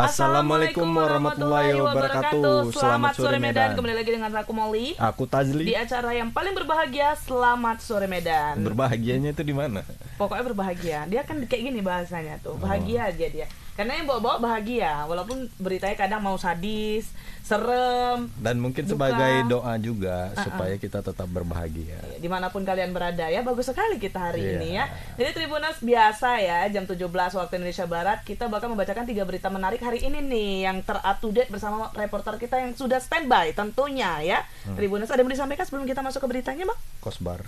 Assalamualaikum warahmatullahi wabarakatuh. Selamat sore Medan. Kembali lagi dengan aku Molly. Aku Tazli. Di acara yang paling berbahagia, Selamat Sore Medan. Berbahagianya itu di mana? Pokoknya berbahagia. Dia kan kayak gini bahasanya tuh. Bahagia aja dia. Karena yang bawa-bawa bahagia, walaupun beritanya kadang mau sadis, serem, dan mungkin duka. Sebagai doa juga supaya kita tetap berbahagia. Dimanapun kalian berada ya, bagus sekali kita hari ini ya. Jadi Tribuners biasa ya, jam 17 waktu Indonesia Barat kita bakal membacakan 3 berita menarik hari ini nih yang ter-up-to-date bersama reporter kita yang sudah standby tentunya ya. Tribuners, ada yang mau disampaikan sebelum kita masuk ke beritanya, Bang? Kosbar.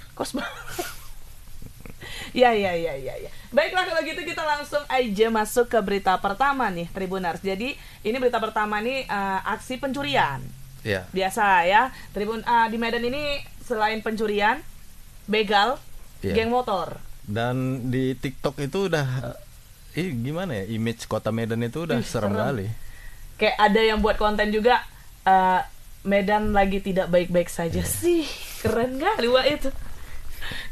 Ya. Baiklah kalau gitu kita langsung aja masuk ke berita pertama nih, Tribuners. Jadi ini berita pertama nih aksi pencurian. Iya. Biasa ya, di Medan ini selain pencurian, begal, geng motor. Dan di TikTok itu udah gimana ya, image kota Medan itu udah serem kali. Kayak ada yang buat konten juga, Medan lagi tidak baik-baik saja sih. Keren kali wah itu.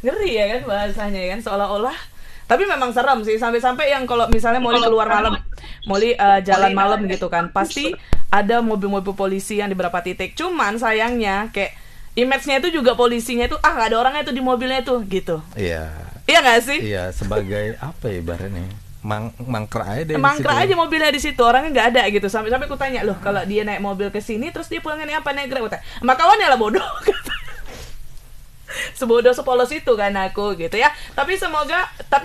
Ngeri ya kan bahasanya kan, seolah-olah. Tapi memang serem sih, sampai-sampai yang kalau misalnya Molly keluar malam, Molly jalan malam gitu kan, pasti ada mobil-mobil polisi yang di beberapa titik. Cuman sayangnya kayak image-nya itu juga polisinya itu nggak ada orangnya itu di mobilnya itu gitu. Iya. Iya nggak sih? Iya, sebagai apa ya ibaratnya? Mangkrak aja deh. Mangkrak aja mobilnya di situ, orangnya nggak ada gitu. Sampai aku tanya, loh kalau dia naik mobil ke sini terus dia pulangnya apa, naik Grab? Sama kawannya lah bodoh. Sebodoh sepolos itu kan aku gitu ya. Tapi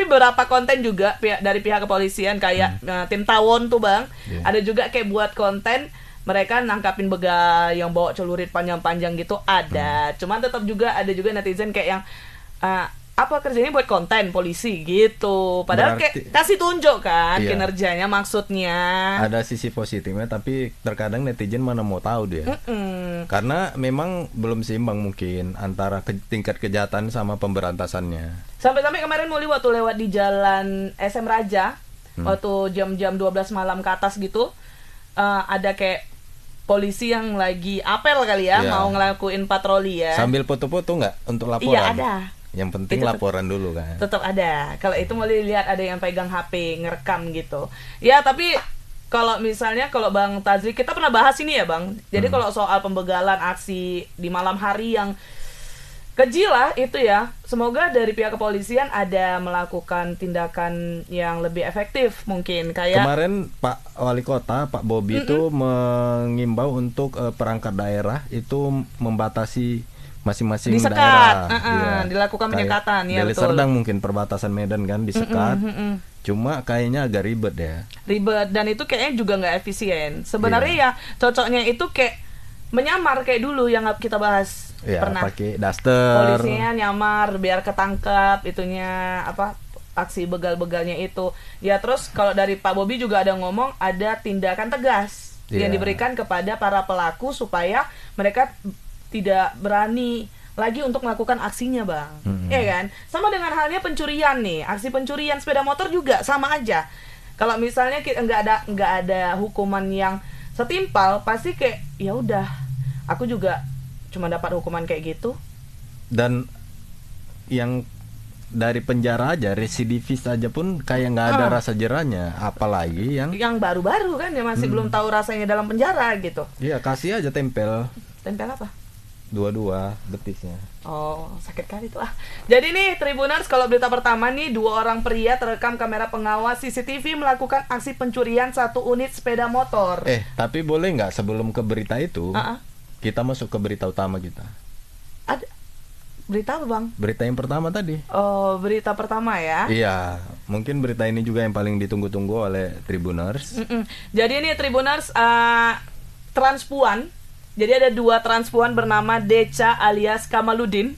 beberapa konten juga dari pihak kepolisian kayak tim tawon tuh Bang, ada juga kayak buat konten mereka nangkapin begal yang bawa celurit panjang-panjang gitu ada. Cuman tetap juga ada juga netizen kayak yang apa kerjanya buat konten polisi gitu. Padahal kayak kasih tunjuk kan kinerjanya maksudnya. Ada sisi positifnya, tapi terkadang netizen mana mau tahu dia. Karena memang belum seimbang mungkin antara tingkat kejahatan sama pemberantasannya. Sampai-sampai kemarin Molly waktu lewat di jalan SM Raja, waktu jam-jam 12 malam ke atas gitu, ada kayak polisi yang lagi apel kali ya, mau ngelakuin patroli ya. Sambil foto-foto nggak untuk laporan? Iya ada. Yang penting itu laporan dulu kan. Tetap ada. Kalau itu Molly lihat ada yang pegang HP ngerekam gitu. Ya tapi kalau misalnya kalau Bang Tazri, kita pernah bahas ini ya Bang. Jadi kalau soal pembegalan aksi di malam hari yang keji lah itu ya, semoga dari pihak kepolisian ada melakukan tindakan yang lebih efektif mungkin. Kayak kemarin Pak Wali Kota, Pak Bobi itu mengimbau untuk perangkat daerah itu membatasi masing-masing disekat, daerah. Dilakukan penyekatan ya, Deli betul. Serdang mungkin perbatasan Medan kan disekat. Cuma kayaknya agak ribet ya. Ribet, dan itu kayaknya juga nggak efisien. Sebenarnya ya cocoknya itu kayak menyamar kayak dulu yang kita bahas pernah. Pakai daster. Polisinya nyamar biar ketangkap itunya aksi begal-begalnya itu. Ya terus kalau dari Pak Bobi juga ada ngomong ada tindakan tegas yang diberikan kepada para pelaku supaya mereka tidak berani lagi untuk melakukan aksinya Bang. Iya kan? Sama dengan halnya pencurian nih. Aksi pencurian sepeda motor juga sama aja. Kalau misalnya kita nggak ada hukuman yang setimpal, pasti kayak ya udah, aku juga cuma dapat hukuman kayak gitu. Dan yang dari penjara aja, residivis aja pun kayak nggak ada rasa jerahnya, apalagi yang baru-baru kan ya masih belum tahu rasanya dalam penjara gitu. Iya, kasih aja tempel. Tempel apa? Dua-dua betisnya. Oh, sakit kali tuh Jadi nih Tribuners, kalau berita pertama nih, 2 orang pria terekam kamera pengawas CCTV melakukan aksi pencurian 1 unit sepeda motor. Tapi boleh nggak sebelum ke berita itu kita masuk ke berita utama kita? Ada berita apa Bang? Berita yang pertama tadi. Oh, berita pertama ya. Iya, mungkin berita ini juga yang paling ditunggu-tunggu oleh Tribuners. Jadi ini Tribuners, transpuan. Jadi ada 2 transpuan bernama Deca alias Kamaludin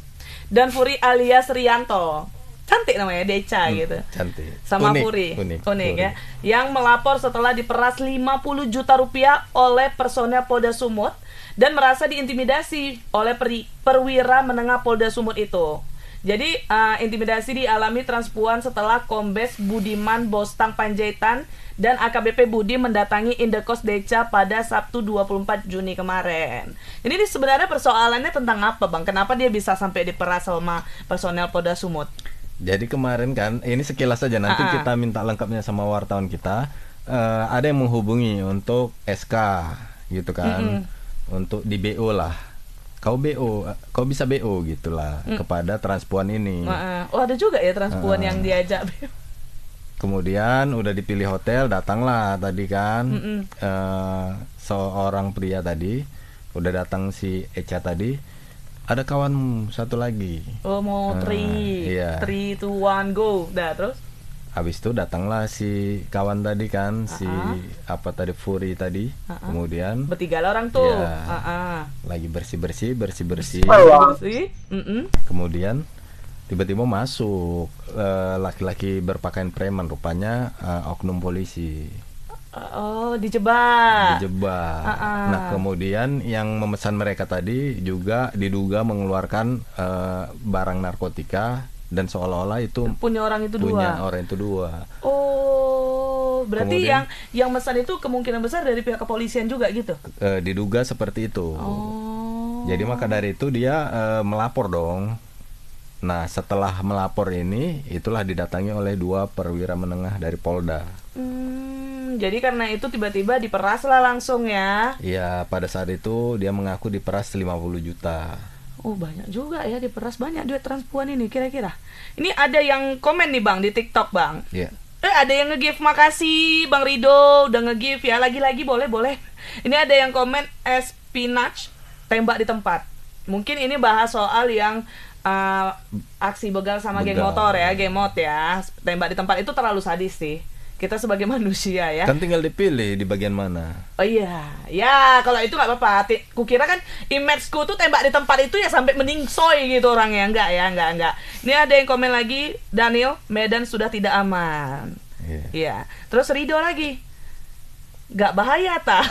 dan Furi alias Rianto. Cantik namanya, Deca gitu. Cantik. Sama Furi. Unik ya. Yang melapor setelah diperas 50 juta rupiah oleh personel Polda Sumut dan merasa diintimidasi oleh perwira menengah Polda Sumut itu. Jadi intimidasi dialami transpuan setelah Kombes Budiman Bostang Panjaitan dan AKBP Budi mendatangi Indekos Deca pada Sabtu 24 Juni kemarin. Ini sebenarnya persoalannya tentang apa Bang? Kenapa dia bisa sampai diperas sama personel Polda Sumut? Jadi kemarin kan, ini sekilas saja, nanti kita minta lengkapnya sama wartawan kita. ada yang menghubungi untuk SK gitu kan, untuk di BO lah. Kau BO, kau bisa BO gitulah kepada transpuan ini. Oh ada juga ya transpuan yang diajak. Kemudian udah dipilih hotel, datanglah tadi kan seorang pria tadi, udah datang si Echa tadi. Ada kawanmu satu lagi. Oh mau 3, 2, 1 go. Dah terus? Habis itu datanglah si kawan tadi kan, si apa tadi Fury tadi. Kemudian bertiga lah orang tuh. Lagi bersih-bersih. Kemudian tiba-tiba masuk laki-laki berpakaian preman, rupanya oknum polisi. Oh, dijebak. Nah, kemudian yang memesan mereka tadi juga diduga mengeluarkan barang narkotika dan seolah-olah itu punya orang itu dua. Oh, berarti kemudian, yang mesan itu kemungkinan besar dari pihak kepolisian juga gitu. Diduga seperti itu. Oh. Jadi maka dari itu dia melapor dong. Nah, setelah melapor ini, itulah didatangi oleh 2 perwira menengah dari Polda. Jadi karena itu tiba-tiba diperas lah langsung ya. Iya, pada saat itu dia mengaku diperas 50 juta. Oh banyak juga ya, diperas banyak duit transpuan ini kira-kira. Ini ada yang komen nih Bang di TikTok Bang. Iya. Ada yang nge-give, makasih Bang Rido udah nge-give ya, lagi-lagi boleh. Ini ada yang komen spinach tembak di tempat. Mungkin ini bahas soal yang aksi begal sama geng motor ya, geng mot ya. Tembak di tempat itu terlalu sadis sih. Kita sebagai manusia ya. Kan tinggal dipilih di bagian mana. Oh iya, ya kalau itu nggak apa-apa. Kukira kan imageku tuh tembak di tempat itu ya sampai meningsoy gitu orangnya. Enggak. Ini ada yang komen lagi, Daniel, Medan sudah tidak aman. Iya. Terus Rido lagi, nggak bahaya tak?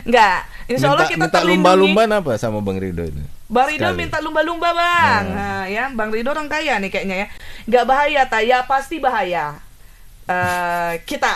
Nggak. Insya Allah kita minta lumba-lumba apa sama Bang Rido ini? Bang Rido minta lumba-lumba Bang. Nah, ya Bang Rido orang kaya nih kayaknya ya. Nggak bahaya tak? Ya pasti bahaya. Kita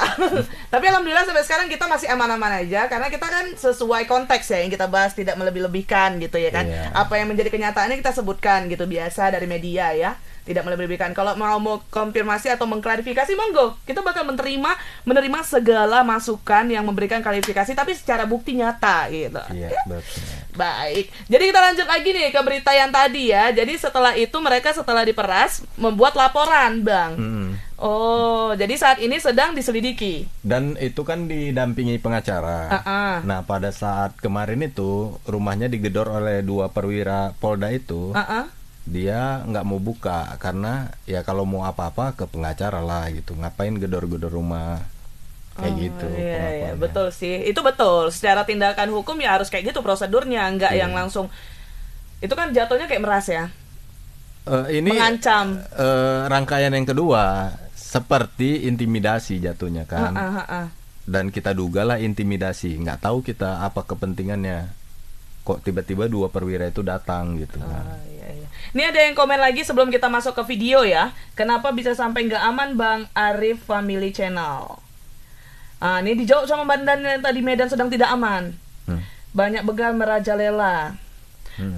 tapi alhamdulillah sampai sekarang kita masih aman-aman aja karena kita kan sesuai konteks ya yang kita bahas, tidak melebih-lebihkan gitu ya kan. Apa yang menjadi kenyataannya kita sebutkan gitu, biasa dari media ya, tidak melebih-lebihkan. Kalau mau konfirmasi atau mengklarifikasi monggo, kita bakal menerima segala masukan yang memberikan klarifikasi tapi secara bukti nyata gitu. Betul. Baik, jadi kita lanjut lagi nih ke berita yang tadi ya. Jadi setelah itu mereka setelah diperas membuat laporan Bang. Oh, jadi saat ini sedang diselidiki. Dan itu kan didampingi pengacara. Nah, pada saat kemarin itu rumahnya digedor oleh 2 perwira Polda itu. Dia nggak mau buka karena ya kalau mau apa-apa ke pengacara lah gitu. Ngapain gedor-gedor rumah kayak gitu. Iya, betul sih. Itu betul. Secara tindakan hukum ya harus kayak gitu prosedurnya, nggak yang langsung. Itu kan jatuhnya kayak meras ya. Ini mengancam. Rangkaian yang kedua seperti intimidasi jatuhnya kan. Dan kita dugalah intimidasi. Nggak tahu kita apa kepentingannya. Kok tiba-tiba 2 perwira itu datang gitu kan. Ini ada yang komen lagi sebelum kita masuk ke video ya. Kenapa bisa sampai nggak aman Bang Arif Family Channel? Ini dijawab sama Bandan yang tadi Medan sedang tidak aman. Banyak begal merajalela.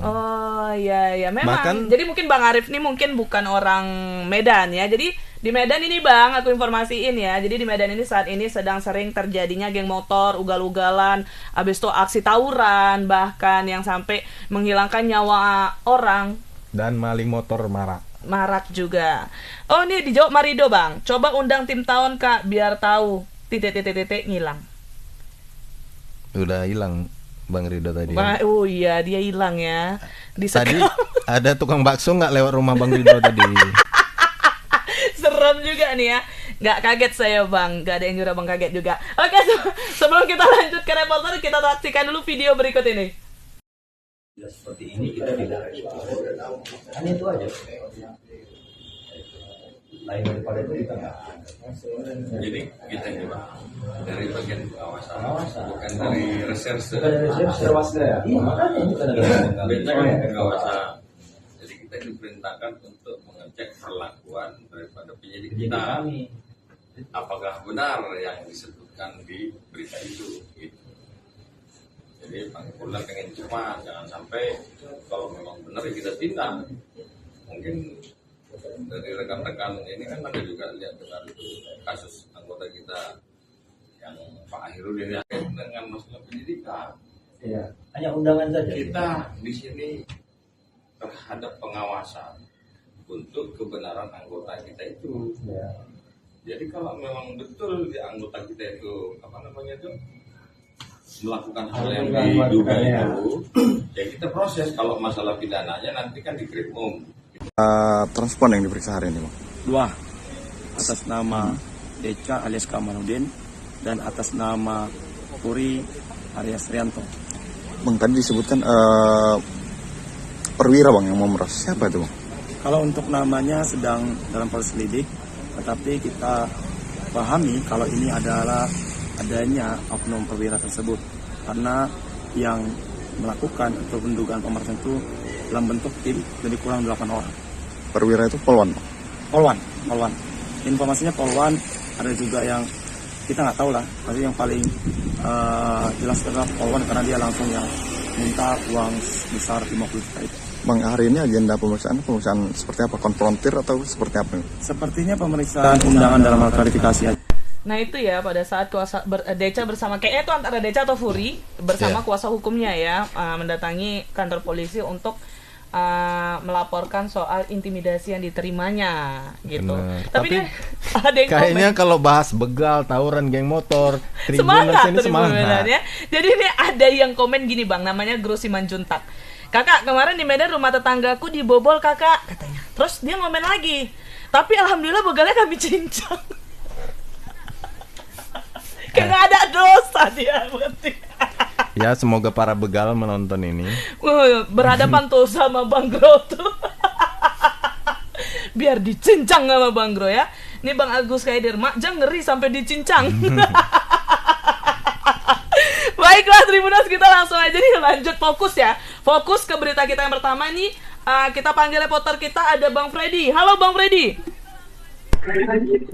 Oh iya memang. Jadi mungkin Bang Arif ini mungkin bukan orang Medan ya. Jadi di Medan ini Bang, aku informasiin ya. Jadi di Medan ini saat ini sedang sering terjadinya geng motor, ugal-ugalan, habis itu aksi tawuran, bahkan yang sampai menghilangkan nyawa orang. Dan maling motor Marak juga. Oh ini dijawab Marido Bang. Coba undang tim tawon Kak biar tahu titik ngilang. Udah hilang Bang Rido tadi. Oh iya dia hilang ya. Tadi ada tukang bakso nggak lewat rumah Bang Rido tadi? Serem juga nih ya. Nggak kaget saya Bang. Nggak ada yang nyuruh Bang kaget juga. Oke, sebelum kita lanjut ke reporter, kita saksikan dulu video berikut ini. Seperti ini kita tidak hanya itu aja. Lain daripada itu kita nggak ada. Jadi kita coba dari bagian pengawasan, bukan dari reserse. Bukan dari reserse ya. Iya makanya itu kan dari pengawasan. Jadi kita diperintahkan untuk mengecek perlakuan daripada penyidik kita. Apakah benar yang disebutkan di berita itu? Gitu. Jadi pangkulan pengen cepat, jangan sampai kalau memang benar ya kita tindak. Mungkin dari rekan-rekan ini kan ada juga lihat dengan kasus anggota kita yang Pak Ahirudin yang dengan masalah pendidikan. Iya, hanya undangan saja. Kita di sini terhadap pengawasan untuk kebenaran anggota kita itu. Ya. Jadi kalau memang betul di anggota kita itu melakukan hal yang diduga itu, ya kita proses. Kalau masalah pidananya nanti kan di Krimum. Transpon yang diperiksa hari ini, Bang? 2 atas nama Deca alias Kamaludin dan atas nama Puri alias Rianto. Bang, tadi disebutkan perwira, Bang, yang memeras. Siapa itu, Bang? Kalau untuk namanya sedang dalam proses lidik, tetapi kita pahami kalau ini adalah adanya oknum perwira tersebut, karena yang melakukan atau pendugaan pemerasan itu dalam bentuk tim jadi kurang 8 orang. Perwira itu polwan, Bang? Polwan. Informasinya polwan, ada juga yang kita nggak tahu lah, tapi yang paling jelas adalah polwan karena dia langsung yang minta uang besar 50 juta itu. Bang, hari ini agenda pemeriksaan seperti apa? Konfrontir atau seperti apa? Sepertinya pemeriksaan undangan dalam hal klarifikasi aja. Nah itu ya, pada saat Deca bersama, kayaknya itu antara Deca atau Furi bersama kuasa hukumnya ya, mendatangi kantor polisi untuk melaporkan soal intimidasi yang diterimanya gitu. Tapi ada yang kayaknya kalau bahas begal, tawuran, geng motor, semangat ini semangat. Ya. Jadi ini ada yang komen gini Bang, namanya Gro Simanjuntak. Kakak, kemarin di Medan rumah tetanggaku dibobol kakak, katanya. Terus dia ngomen lagi, tapi alhamdulillah begalnya kami cincang. Kayak gak ada dosa dia berarti. Ya, semoga para begal menonton ini. Berhadapan tuh sama Bang Gro tuh. Biar dicincang sama Bang Gro ya. Ini Bang Agus Kaidir, Mak Jang ngeri sampai dicincang. Baiklah Tribuners, kita langsung aja nih lanjut fokus ya. Fokus ke berita kita yang pertama nih. Kita panggil reporter kita, ada Bang Freddy. Halo Bang Freddy.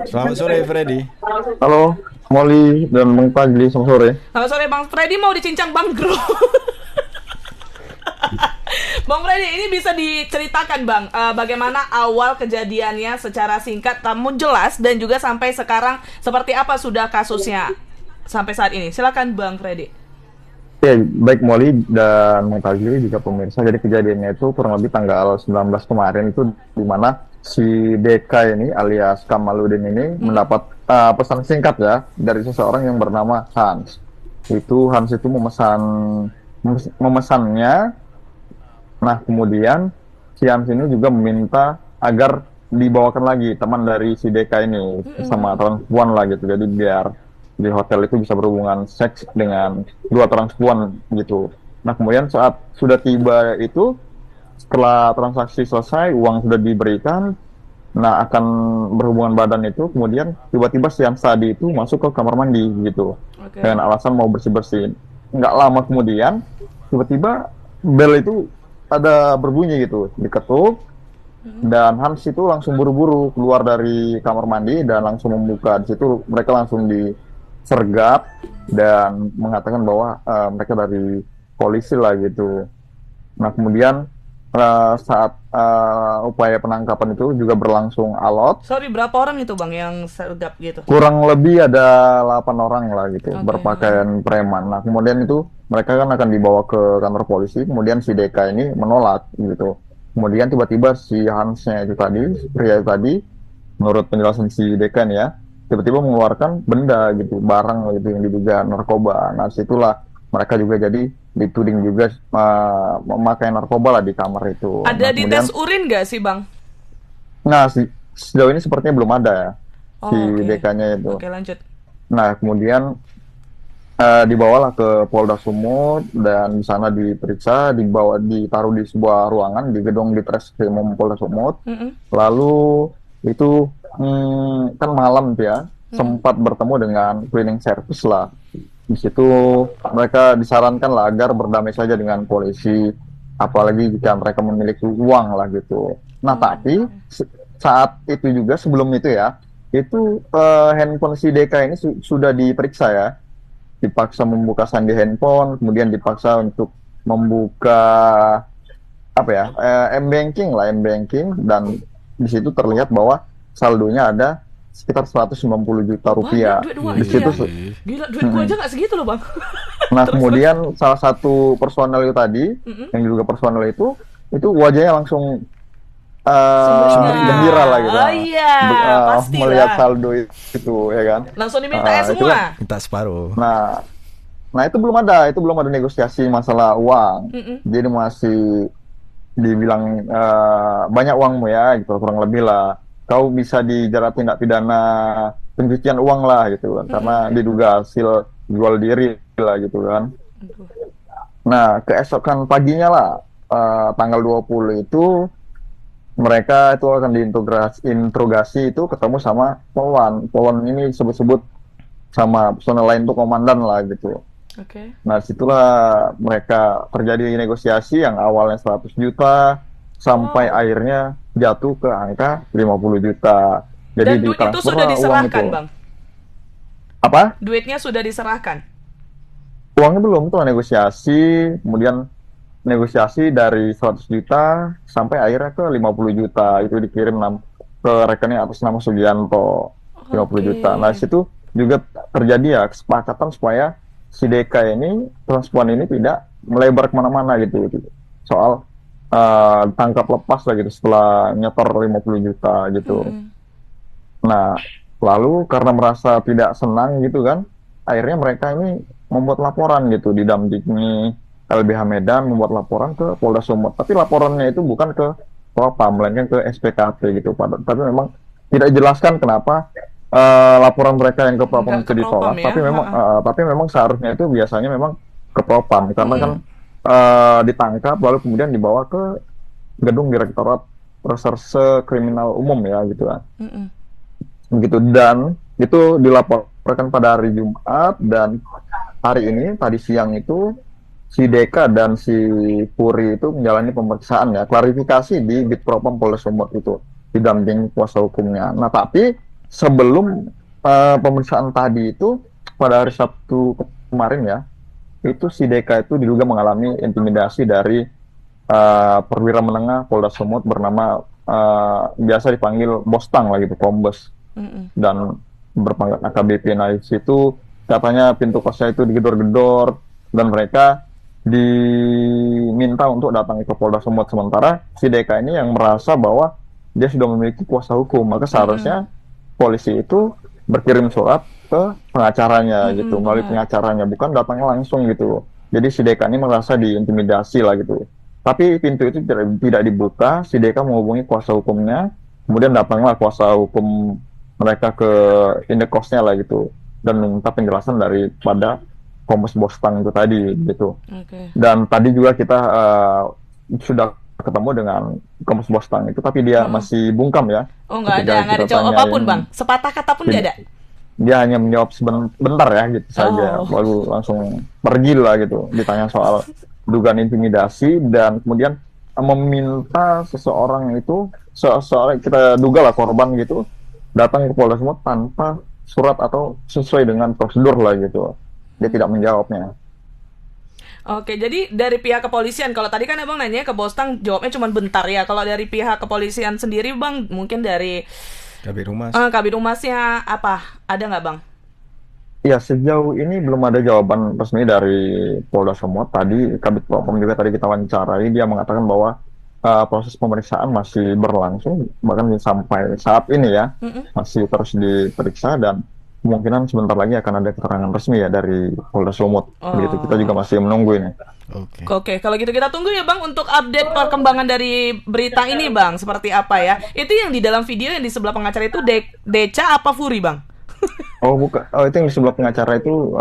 Selamat sore Freddy. Halo, Molly dan Bang Pagli, selamat sore. Selamat sore Bang Freddy, mau dicincang Bang Gro. Bang Freddy, ini bisa diceritakan Bang, bagaimana awal kejadiannya secara singkat namun jelas, dan juga sampai sekarang seperti apa sudah kasusnya sampai saat ini. Silakan Bang Freddy. Oke, baik Molly dan Bang Pagli juga pemirsa. Jadi kejadiannya itu kurang lebih tanggal 19 kemarin itu, di mana si Deka ini alias Kamaludin ini mendapat pesan singkat ya dari seseorang yang bernama Hans. Hans itu memesannya. Nah, kemudian si Hans ini juga meminta agar dibawakan lagi teman dari si Deka ini sama transpuan lah gitu. Jadi biar di hotel itu bisa berhubungan seks dengan 2 transpuan gitu. Nah, kemudian saat sudah tiba itu, setelah transaksi selesai, uang sudah diberikan, nah akan berhubungan badan itu, kemudian tiba-tiba si Hans tadi itu masuk ke kamar mandi gitu, dengan alasan mau bersih-bersih. Nggak lama kemudian, tiba-tiba bel itu ada berbunyi gitu, diketuk, dan Hans itu langsung buru-buru keluar dari kamar mandi dan langsung membuka. Di situ mereka langsung disergap dan mengatakan bahwa mereka dari polisi lah gitu. Nah, kemudian saat upaya penangkapan itu juga berlangsung alot. Sorry, berapa orang itu Bang yang sergap gitu? Kurang lebih ada 8 orang lah gitu, berpakaian preman. Nah, kemudian itu mereka kan akan dibawa ke kantor polisi, kemudian si Deka ini menolak gitu. Kemudian tiba-tiba si Hansnya itu tadi, pria itu tadi, menurut penjelasan si Deka nih ya, tiba-tiba mengeluarkan benda gitu, barang gitu yang diduga narkoba. Nah, situlah mereka juga jadi dituding juga memakai narkoba lah di kamar itu. Ada di tes urin nggak sih Bang? Nah, sejauh ini sepertinya belum ada ya, si Dekanya itu. Oke, lanjut. Nah, kemudian dibawalah ke Polda Sumut dan di sana diperiksa, ditaruh di sebuah ruangan di gedung Ditreskrimum Polda Sumut. Lalu itu kan malam ya, sempat bertemu dengan cleaning service lah. Di situ mereka disarankan lah agar berdamai saja dengan polisi, apalagi jika mereka memiliki uang lah gitu. Nah, tapi saat itu juga, sebelum itu ya, itu handphone si Deka ini sudah diperiksa ya, dipaksa membuka sandi handphone, kemudian dipaksa untuk membuka M-banking, dan di situ terlihat bahwa saldonya ada sekitar 190 juta rupiah. Di situ gila, duit gua aja nggak segitu loh, Bang. Nah, kemudian salah satu personel itu tadi, yang juga personel itu wajahnya langsung gembira lah gitu. Oh iya, pasti melihat saldo itu, ya kan. Langsung diminta semua. Minta separuh. Nah itu belum ada negosiasi masalah uang. Jadi masih dibilang banyak uangmu ya, gitu kurang lebih lah. Kau bisa dijerat tindak pidana pencucian uang lah gitu kan, karena diduga hasil jual diri lah gitu kan. Nah, keesokan paginya lah, tanggal 20 itu mereka itu akan diinterogasi itu ketemu sama Polwan ini sebut-sebut sama personel lain tuh komandan lah gitu. Nah, situlah mereka terjadi negosiasi yang awalnya 100 juta sampai akhirnya jatuh ke angka 50 juta. Jadi dan duit itu sudah diserahkan, Bang? Apa? Duitnya sudah diserahkan? Uangnya belum, tuh negosiasi, kemudian negosiasi dari 100 juta sampai akhirnya ke 50 juta. Itu dikirim ke rekening atas nama Sugianto, 50 juta. Nah, situ juga terjadi ya kesepakatan supaya si Deka ini, transpuan ini tidak melebar kemana-mana gitu. Soal tangkap lepas lah gitu setelah nyetor 50 juta gitu. Nah, lalu karena merasa tidak senang gitu kan, akhirnya mereka ini membuat laporan gitu, didampingi LBH Medan membuat laporan ke Polda Sumut. Tapi laporannya itu bukan ke Propam, melainkan ke SPKT gitu. Tapi memang tidak jelaskan kenapa laporan mereka yang ke Propam itu ditolak. Ya? Tapi memang seharusnya itu biasanya memang ke Propam, karena kan ditangkap lalu kemudian dibawa ke gedung Direktorat Reserse Kriminal Umum ya gitu kan. Begitu, dan itu dilaporkan pada hari Jumat, dan hari ini tadi siang itu si Deka dan si Puri itu menjalani pemeriksaan ya, klarifikasi di Bitpropam Polda Sumut itu didampingi kuasa hukumnya. Nah, tapi sebelum pemeriksaan tadi itu pada hari Sabtu kemarin ya, itu si Deka itu diduga mengalami intimidasi dari perwira menengah Polda Sumut bernama biasa dipanggil Bostang lah gitu, Kombes, dan berpangkat AKBP. Nah, situ katanya pintu kosnya itu digedor-gedor dan mereka diminta untuk datang ke Polda Sumut, sementara si Deka ini yang merasa bahwa dia sudah memiliki kuasa hukum, maka seharusnya polisi itu berkirim surat ke pengacaranya gitu, melalui pengacaranya, bukan datangnya langsung gitu. Jadi si Deka ini merasa diintimidasi lah gitu. Tapi pintu itu tidak dibuka, si Deka menghubungi kuasa hukumnya, kemudian datanglah kuasa hukum mereka ke indekosnya lah gitu, dan minta penjelasan daripada Kombes Bostang itu tadi gitu. Dan tadi juga kita sudah ketemu dengan Kombes Bostang itu, tapi dia masih bungkam ya. Oh, nggak ada jawab apapun, Bang. Sepatah kata pun nggak ada. Dia hanya menjawab sebentar ya gitu saja, lalu langsung pergi lah gitu. Ditanya soal dugaan intimidasi dan kemudian meminta seseorang itu, seorang kita duga lah korban gitu, datang ke Polda Sumut tanpa surat atau sesuai dengan prosedur lah gitu. Dia tidak menjawabnya. Oke, jadi dari pihak kepolisian, kalau tadi kan Abang nanya ke Bostang, jawabnya cuma bentar ya. Kalau dari pihak kepolisian sendiri, Bang, mungkin dari Kabid Humas. Kabid Humasnya apa? Ada nggak, Bang? Ya, sejauh ini belum ada jawaban resmi dari Polda Sumut. Tadi Kabid Propam juga tadi kita wawancarai, dia mengatakan bahwa proses pemeriksaan masih berlangsung, bahkan sampai saat ini ya, masih terus diperiksa, dan kemungkinan sebentar lagi akan ada keterangan resmi ya dari Polda Sumut. Begitu, kita juga masih menunggu ini. Oke, kalau gitu kita tunggu ya, Bang, untuk update perkembangan dari berita ini, Bang. Seperti apa ya? Itu yang di dalam video yang di sebelah pengacara itu Deca apa Furi, Bang? Oh, bukan. Oh, itu yang di sebelah pengacara itu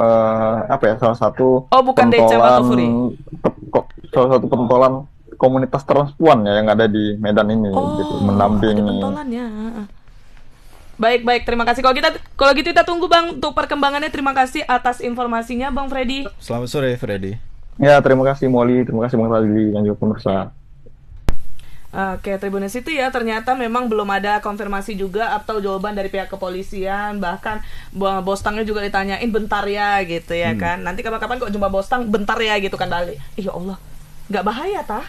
apa ya? Salah satu bukan Deca atau Furi. Salah satu pentolan komunitas transpuan ya yang ada di Medan ini gitu, mendampingi. Ada pentolannya. Baik, terima kasih. Kalau gitu kita tunggu, Bang, untuk perkembangannya. Terima kasih atas informasinya, Bang Freddy. Selamat sore, Freddy. Ya, terima kasih Molly, terima kasih Bang Fadli dan juga pemirsa. Oke, Tribuners itu ya, ternyata memang belum ada konfirmasi juga atau jawaban dari pihak kepolisian. Bahkan Bostangnya juga ditanyain bentar ya gitu ya kan. Nanti kapan-kapan kok jumpa Bostang bentar ya gitu kan balik. Ya Allah, nggak bahaya tah?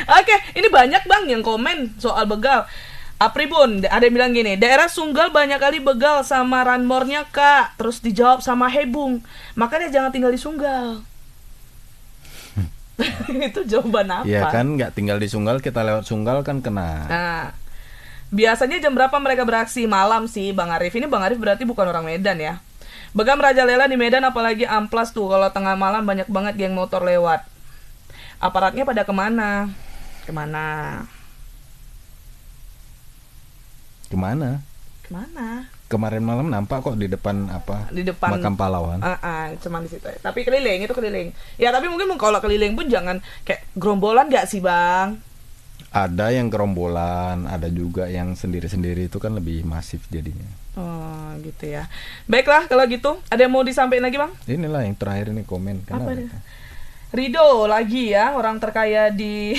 Oke, ini banyak bang yang komen soal begal. Apribun, ada yang bilang gini, daerah Sunggal banyak kali begal sama ranmornya kak. Terus dijawab sama Hebung, makanya jangan tinggal di Sunggal. Itu jawaban apa? Ya kan nggak tinggal di Sunggal, kita lewat Sunggal kan kena. Nah, biasanya jam berapa mereka beraksi? Malam sih Bang Arif. Ini Bang Arif berarti bukan orang Medan ya. Begal merajalela di Medan, apalagi amplas tuh. Kalau tengah malam banyak banget geng motor lewat. Aparatnya pada kemana? Kemana? Kemarin malam nampak kok di depan di depan makam pahlawan. Cuman di situ. Tapi keliling. Ya tapi mungkin kalau keliling pun jangan kayak gerombolan nggak sih bang? Ada yang gerombolan, ada juga yang sendiri-sendiri, itu kan lebih masif jadinya. Oh gitu ya. Baiklah kalau gitu, ada yang mau disampaikan lagi bang? Inilah yang terakhir ini komen. Apa dia? Rido lagi ya, orang terkaya di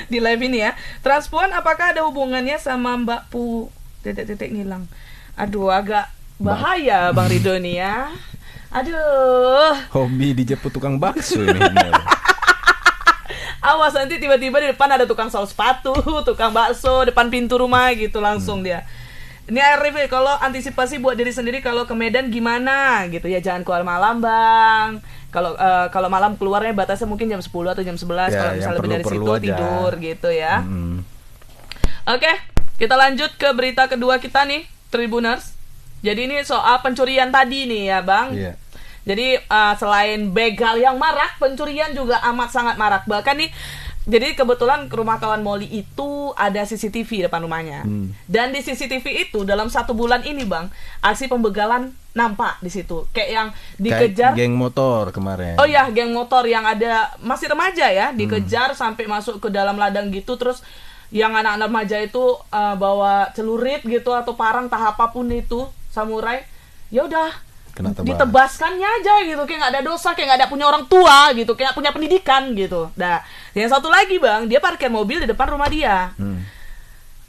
di live ini ya. Transpuan apakah ada hubungannya sama Mbak Pu titik ngilang? Aduh agak bahaya Bang Rido nih ya. Aduh. Hobi dijemput tukang bakso ini. Awas nanti tiba-tiba di depan ada tukang sol sepatu, tukang bakso depan pintu rumah gitu langsung dia. Ini Arif, kalau antisipasi buat diri sendiri kalau ke Medan gimana gitu ya, jangan keluar malam bang. Kalau malam keluarnya batasnya mungkin jam 10 atau jam 11 kalau misalnya lebih dari situ aja. Tidur gitu ya. Oke, kita lanjut ke berita kedua kita nih, Tribuners. Jadi ini soal pencurian tadi nih ya bang. Yeah. Jadi selain begal yang marak, pencurian juga amat sangat marak. Bahkan nih, jadi kebetulan rumah kawan Molly itu ada CCTV depan rumahnya. Dan di CCTV itu dalam 1 bulan ini bang, aksi pembegalan nampak di situ. Kayak yang dikejar. Kayak geng motor kemarin. Oh ya, geng motor yang ada masih remaja ya, dikejar sampai masuk ke dalam ladang gitu. Terus yang anak-anak remaja itu bawa celurit gitu atau parang tahap apapun itu, samurai. Ya udah. Ditebaskannya aja gitu, kayak nggak ada dosa, kayak nggak ada punya orang tua gitu, kayak punya pendidikan gitu. Nah, yang satu lagi bang, dia parkir mobil di depan rumah dia.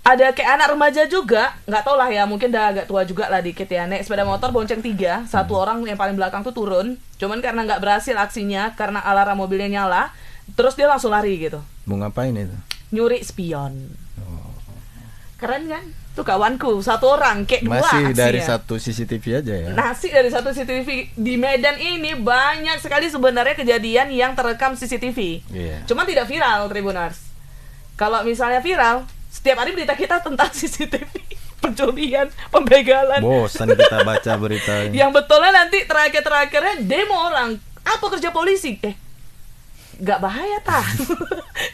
Ada kayak anak remaja juga, nggak tau lah ya, mungkin udah agak tua juga lah dikit ya, naik sepeda motor bonceng 3, satu orang yang paling belakang tuh turun, cuman karena nggak berhasil aksinya, karena alarm mobilnya nyala, terus dia langsung lari gitu. Mau ngapain itu? Nyuri spion. Keren kan? Tuh kawanku, 1 orang, kayak 2 masih aksinya. dari 1 CCTV aja ya? Masih dari 1 CCTV. Di Medan ini banyak sekali sebenarnya kejadian yang terekam CCTV. Cuma tidak viral, Tribuners. Kalau misalnya viral, setiap hari berita kita tentang CCTV. Pencurian, pembegalan. Bosan kita baca berita. Yang betulnya nanti terakhir-terakhirnya demo orang. Apa kerja polisi? Gak bahaya tah.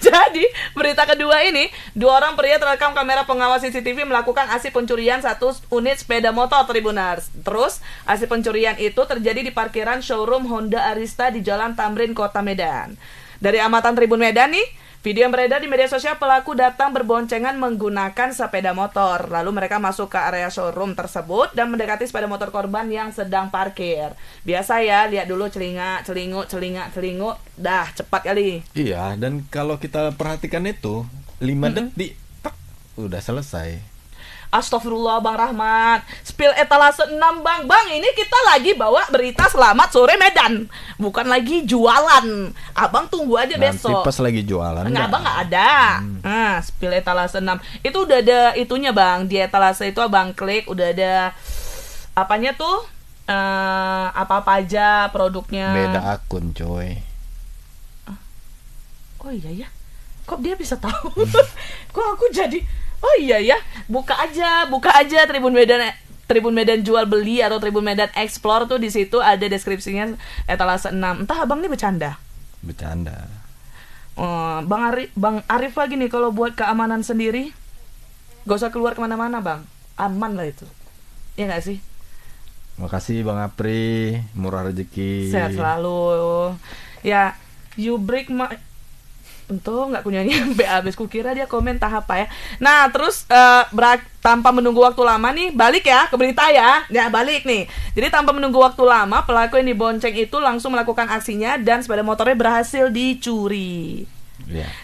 Jadi berita kedua ini, 2 orang pria terekam kamera pengawas CCTV melakukan aksi pencurian 1 unit sepeda motor Tribuners. Terus aksi pencurian itu terjadi di parkiran showroom Honda Arista di Jalan Tamrin, Kota Medan. Dari amatan Tribun Medan nih, video yang beredar di media sosial, pelaku datang berboncengan menggunakan sepeda motor. Lalu mereka masuk ke area showroom tersebut dan mendekati sepeda motor korban yang sedang parkir. Biasa ya, lihat dulu celinguk. Dah, cepat kali. Iya, dan kalau kita perhatikan itu 5 detik, udah selesai. Astagfirullah Bang Rahmat, spill etalase 6 bang. Bang, ini kita lagi bawa berita selamat sore Medan, bukan lagi jualan. Abang tunggu aja besok. Nanti pas lagi jualan abang nggak ada. Spill etalase 6 itu udah ada itunya bang. Di etalase itu abang klik, udah ada apanya tuh, apa-apa aja produknya. Beda akun coy. Oh iya ya, kok dia bisa tahu? Kok aku jadi oh iya ya, buka aja Tribun Medan jual beli atau Tribun Medan Explore tuh, di situ ada deskripsinya etalase 6. Entah abang ini bercanda. Bang Arif lagi nih, kalau buat keamanan sendiri gak usah keluar kemana-mana bang, aman lah itu. Iya gak sih? Makasih Bang Apri, murah rezeki. Sehat selalu. Ya, you break my untung nggak kunyanya sampai habis, kukira dia komen tahap apa ya. Nah terus tanpa menunggu waktu lama nih, balik ya ke berita ya. Ya balik nih. Jadi tanpa menunggu waktu lama, pelaku yang dibonceng itu langsung melakukan aksinya dan sepeda motornya berhasil dicuri.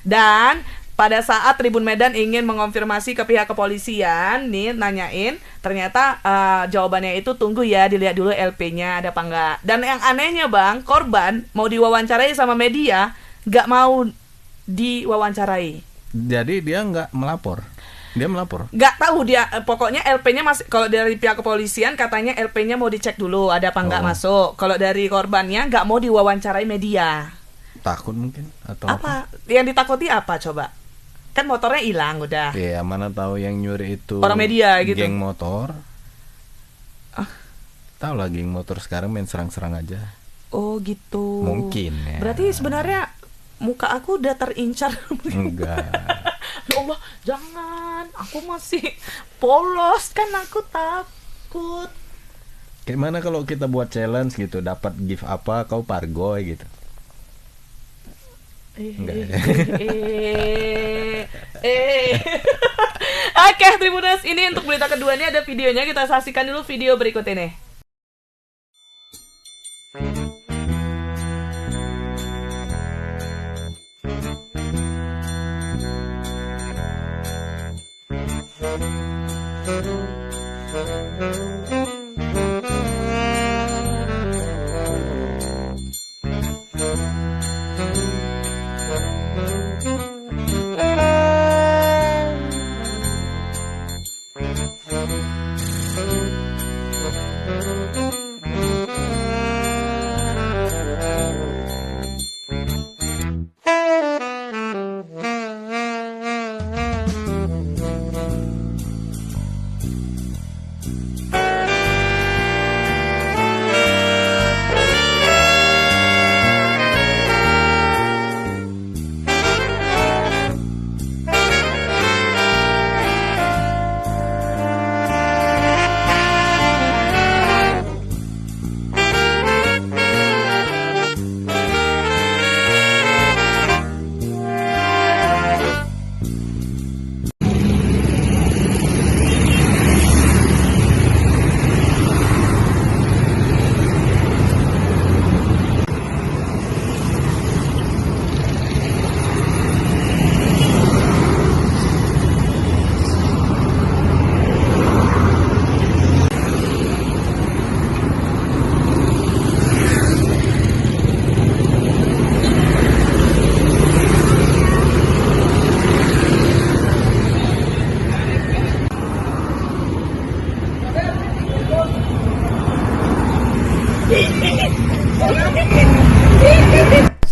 Dan pada saat Tribun Medan ingin mengonfirmasi ke pihak kepolisian nih, nanyain, ternyata jawabannya itu tunggu ya, dilihat dulu LP-nya ada apa enggak. Dan yang anehnya bang, korban mau diwawancarai sama media nggak mau diwawancarai. Jadi dia nggak melapor. Dia melapor. Nggak tahu dia, pokoknya LP-nya masih, kalau dari pihak kepolisian katanya LP-nya mau dicek dulu ada apa nggak masuk. Kalau dari korbannya nggak mau diwawancarai media. Takut mungkin atau apa? Yang ditakuti apa coba? Kan motornya hilang udah. Iya, mana tahu yang nyuri itu orang media gitu. Geng motor. Tahu lah geng motor sekarang main serang-serang aja. Oh gitu. Mungkin ya. Berarti sebenarnya muka aku udah terincar. Enggak. Ya Allah, jangan. Aku masih polos kan, aku takut. Gimana kalau kita buat challenge gitu, dapat gift apa kau pargoy gitu. Oke, Tribuners, ini untuk berita kedua ini ada videonya, kita saksikan dulu video berikut ini.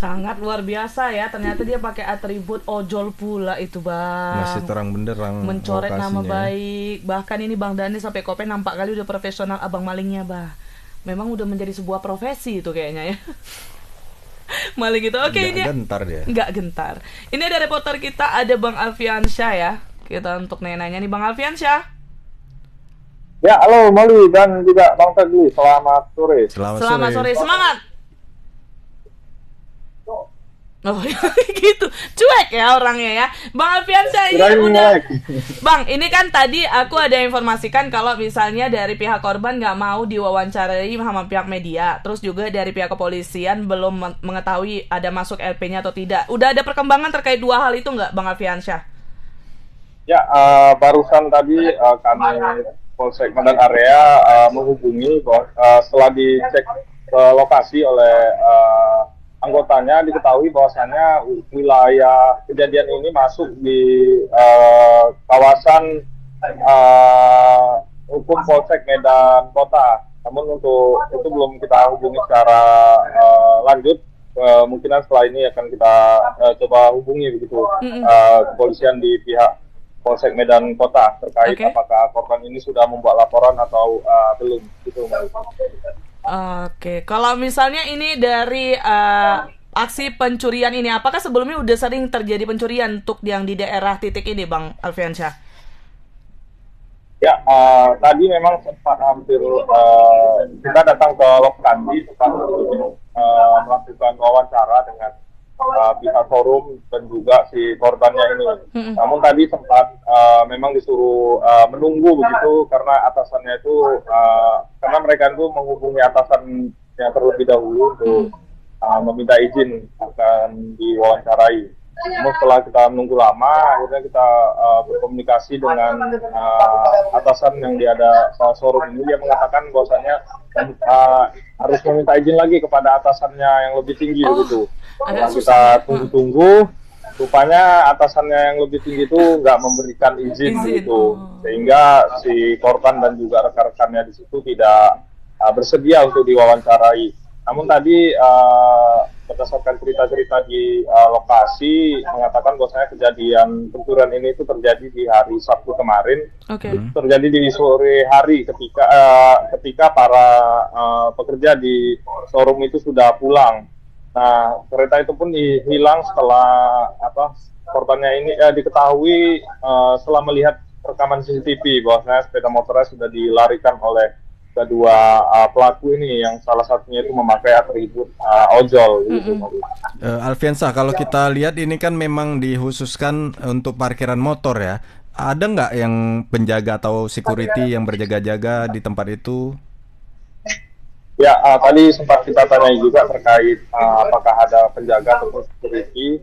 Sangat luar biasa ya, ternyata dia pakai atribut ojol pula itu, Bang. Masih terang benderang mencoret lokasinya. nama baik. Bahkan ini Bang Dani sampai Kopen nampak kali udah profesional abang malingnya, Bah. Memang udah menjadi sebuah profesi itu kayaknya ya. Maling itu. Oke, ini gentar dia. Nggak gentar. Ini ada reporter kita, ada Bang Alfiansyah ya. Kita untuk nanya nih Bang Alfiansyah. Ya, halo Moli dan juga Bang Teguh. Selamat sore. Selamat sore. Semangat. Oh gitu, cuek ya orangnya ya, Bang Alfiansyah ini udah. Bang, ini kan tadi aku ada informasikan kalau misalnya dari pihak korban nggak mau diwawancarai sama pihak media, terus juga dari pihak kepolisian belum mengetahui ada masuk LP-nya atau tidak. Udah ada perkembangan terkait dua hal itu nggak, Bang Alfiansyah? Ya, barusan tadi kami Polsek Medan Area menghubungi setelah dicek ke lokasi oleh anggotanya, diketahui bahwasannya wilayah kejadian ini masuk di kawasan hukum Polsek Medan Kota. Namun untuk itu belum kita hubungi secara lanjut. Kemungkinan setelah ini akan kita coba hubungi begitu kepolisian di pihak Polsek Medan Kota terkait apakah korban ini sudah membuat laporan atau belum gitu. Oke, kalau misalnya ini dari aksi pencurian ini, apakah sebelumnya udah sering terjadi pencurian untuk yang di daerah titik ini, Bang Alfiansyah? Ya, tadi memang sempat hampir kita datang ke lokasi sempat melakukan wawancara dengan pihak forum dan juga si korbannya ini. Namun tadi sempat memang disuruh menunggu begitu karena atasannya itu karena mereka itu menghubungi atasan yang terlebih dahulu untuk meminta izin akan diwawancarai. Namun setelah kita menunggu lama, akhirnya kita berkomunikasi dengan atasan yang di ada showroom ini. Dia mengatakan bahwasanya harus meminta izin lagi kepada atasannya yang lebih tinggi begitu. Setelah kita tunggu-tunggu, rupanya atasannya yang lebih tinggi itu nggak memberikan izin gitu, sehingga si korban dan juga rekan-rekannya di situ tidak bersedia untuk diwawancarai. Namun tadi berdasarkan cerita-cerita di lokasi mengatakan bahwasanya kejadian pencurian ini itu terjadi di hari Sabtu kemarin. Terjadi di sore hari ketika para pekerja di showroom itu sudah pulang. Nah, kereta itu pun hilang setelah korbannya ini diketahui setelah melihat rekaman CCTV bahwasanya sepeda motornya sudah dilarikan oleh kedua pelaku ini, yang salah satunya itu memakai atribut ojol. Alfiansyah, kalau kita lihat ini kan memang dikhususkan untuk parkiran motor ya. Ada nggak yang penjaga atau security yang berjaga-jaga di tempat itu? Ya, tadi sempat kita tanya juga terkait apakah ada penjaga atau security.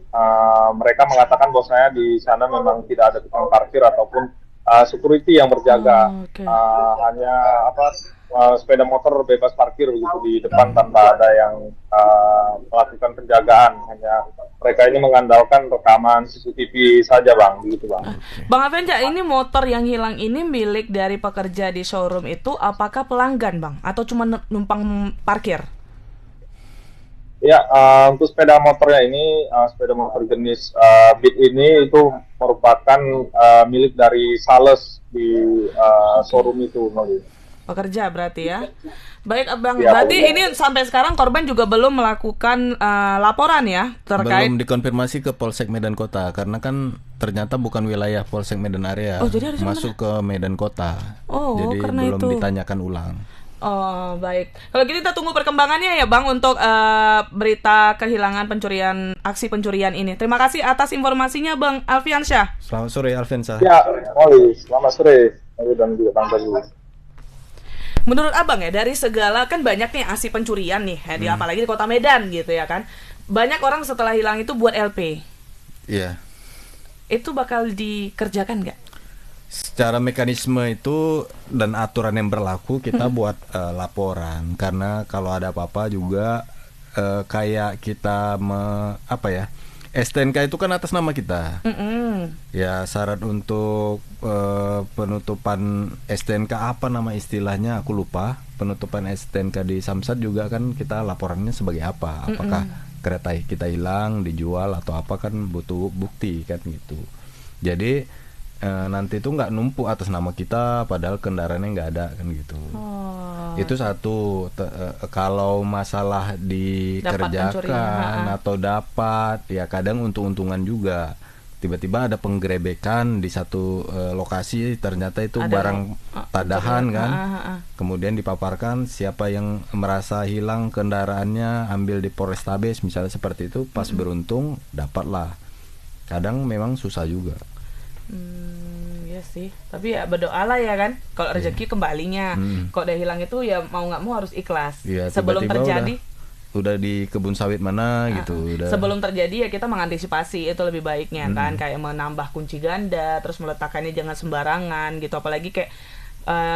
Mereka mengatakan bahwasanya di sana memang tidak ada tukang parkir ataupun security yang berjaga. Hanya sepeda motor bebas parkir begitu di depan tanpa ada yang melakukan penjagaan. Hanya mereka ini mengandalkan rekaman CCTV saja, Bang, begitu, Bang. Bang Alfiansyah, ini motor yang hilang ini milik dari pekerja di showroom itu apakah pelanggan, Bang, atau cuma numpang parkir? Ya, untuk sepeda motornya ini, sepeda motor jenis Beat ini itu merupakan milik dari sales di showroom itu, pekerja berarti ya. Baik, Abang. Berarti ini sampai sekarang korban juga belum melakukan laporan ya terkait. Belum dikonfirmasi ke Polsek Medan Kota karena kan ternyata bukan wilayah Polsek Medan area. Jadi masuk ke Medan Kota. Jadi karena belum itu ditanyakan ulang. Oh, baik. Kalau gitu kita tunggu perkembangannya ya, Bang, untuk berita kehilangan aksi pencurian ini. Terima kasih atas informasinya, Bang Alfiansyah. Selamat sore, Alfiansyah. Ya, selamat sore. Dan juga Bang Tadi. Menurut Abang ya, dari segala kan banyak nih aksi pencurian nih, apalagi di Kota Medan gitu ya kan. Banyak orang setelah hilang itu buat LP. Iya. Itu bakal dikerjakan nggak? Secara mekanisme itu dan aturan yang berlaku kita buat laporan, karena kalau ada apa-apa juga kayak kita STNK itu kan atas nama kita. Ya, syarat untuk penutupan STNK apa nama istilahnya aku lupa. Penutupan STNK di Samsat juga kan kita laporannya sebagai apa? Apakah kereta kita hilang, dijual atau apa, kan butuh bukti kan gitu. Jadi nanti itu nggak numpuk atas nama kita padahal kendaraannya nggak ada kan gitu. Itu satu. Kalau masalah dikerjakan atau dapat, ya kadang untung-untungan juga. Tiba-tiba ada penggerebekan di satu lokasi, ternyata itu ada barang tadahan kan. Kemudian dipaparkan, siapa yang merasa hilang kendaraannya ambil di Polrestabes misalnya seperti itu. Pas beruntung dapatlah. Kadang memang susah juga. Iya sih, tapi ya berdoalah ya kan. Kalau rezeki kembalinya. Kalau udah hilang itu ya mau nggak mau harus ikhlas. Sebelum terjadi udah di kebun sawit mana gitu. Sebelum terjadi ya kita mengantisipasi, itu lebih baiknya kan. Kayak menambah kunci ganda, terus meletakkannya jangan sembarangan gitu. Apalagi kayak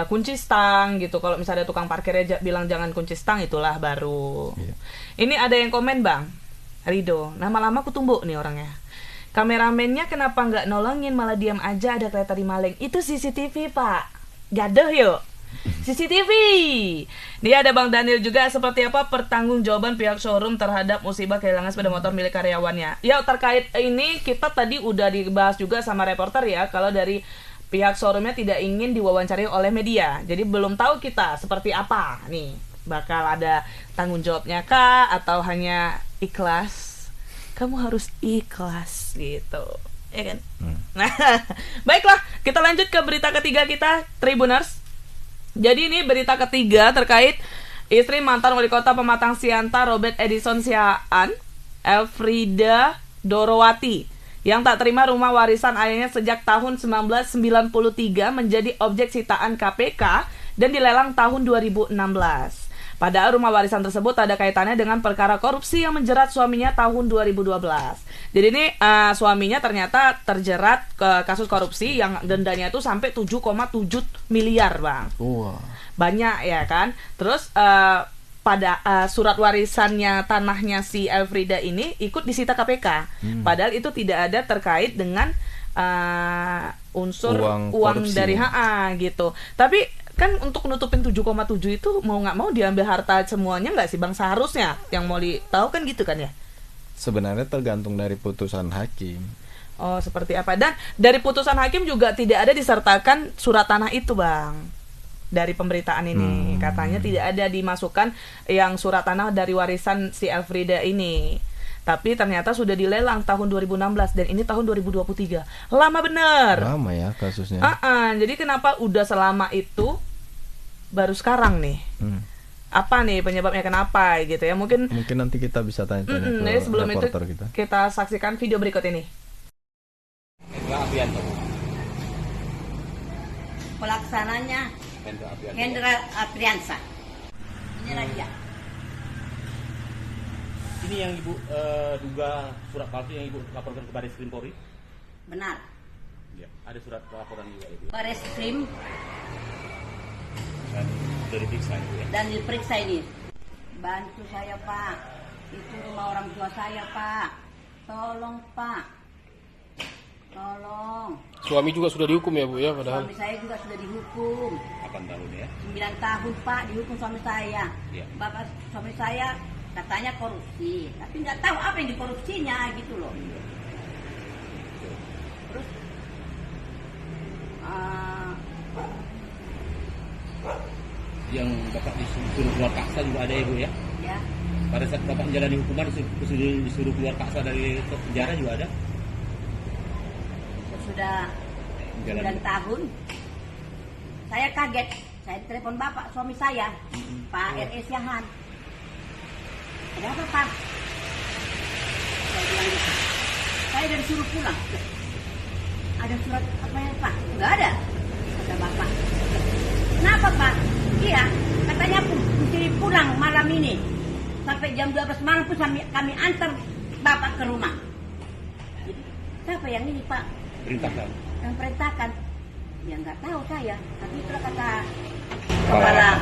kunci stang gitu. Kalau misalnya tukang parkirnya bilang jangan kunci stang, itulah baru. Ini ada yang komen, Bang Rido, lama-lama aku tumbuk nih orangnya. Kameramennya kenapa nggak nolongin, malah diam aja, ada kereta di Maleng. Itu CCTV, Pak. Gaduh yuk. CCTV. Dia ada Bang Daniel juga, seperti apa pertanggungjawaban pihak showroom terhadap musibah kehilangan sepeda motor milik karyawannya. Ya, terkait ini kita tadi udah dibahas juga sama reporter ya, kalau dari pihak showroomnya tidak ingin diwawancari oleh media. Jadi belum tahu kita seperti apa nih. Bakal ada tanggung jawabnya kah atau hanya ikhlas? Kamu harus ikhlas gitu, ya kan? Nah, baiklah, kita lanjut ke berita ketiga kita, Tribuners. Jadi ini berita ketiga terkait istri mantan wali kota Pematang Siantar Robert Edison Siaan, Elfrida Dorowati, yang tak terima rumah warisan ayahnya sejak tahun 1993 menjadi objek sitaan KPK dan dilelang tahun 2016. Padahal rumah warisan tersebut ada kaitannya dengan perkara korupsi yang menjerat suaminya tahun 2012. Jadi ini suaminya ternyata terjerat ke kasus korupsi yang dendanya itu sampai 7,7 miliar, Bang. Banyak ya kan. Terus pada surat warisannya tanahnya si Elfrida ini ikut disita KPK. Padahal itu tidak ada terkait dengan unsur uang dari HA gitu. Tapi kan untuk nutupin 7,7 itu mau nggak mau diambil harta semuanya nggak sih Bang, seharusnya yang mau tahu kan gitu kan ya? Sebenarnya tergantung dari putusan hakim. Oh, seperti apa? Dan dari putusan hakim juga tidak ada disertakan surat tanah itu, Bang. Dari pemberitaan ini katanya tidak ada dimasukkan yang surat tanah dari warisan si Elfrida ini. Tapi ternyata sudah dilelang tahun 2016 dan ini tahun 2023. Lama bener. Lama ya kasusnya. Jadi kenapa udah selama itu baru sekarang nih? Apa nih penyebabnya, kenapa gitu ya? Mungkin nanti kita bisa tanya-tanya ke sebelum itu kita saksikan video berikut ini. Pelaksananya Hendra Apriansa. Inilah dia. Ini yang Ibu duga surat palsu yang Ibu laporkan ke Baris Krim Polri? Benar. Ya, ada surat laporan juga Ibu. Baris Krim Dan sudah diperiksa Ibu ya? Dan diperiksa ini. Bantu saya Pak. Itu rumah orang tua saya Pak. Tolong Pak. Tolong. Suami juga sudah dihukum ya Bu ya padahal. Suami saya juga sudah dihukum. 8 tahun ya? 9 tahun Pak dihukum suami saya. Ya. Bapak suami saya katanya korupsi, tapi nggak tahu apa yang dikorupsinya gitu loh. Terus yang Bapak disuruh keluar paksa juga ada ya Bu ya? Ya. Pada saat Bapak menjalani hukuman disuruh keluar paksa dari penjara juga ada? Sudah 9 tahun. Saya kaget. Saya telepon bapak suami saya, Pak R.E. Siahan. Ada apa Pak? Saya bilang gitu. Saya dari suruh pulang. Ada surat apa ya Pak? Enggak ada. Kata bapak. Kenapa Pak? Iya, katanya mesti pulang malam ini. Sampai jam 12 malam pun kami antar bapak ke rumah. Siapa yang ini Pak? Perintahkan. Yang perintahkan. Ya nggak tahu saya. Tapi itulah kata kepala.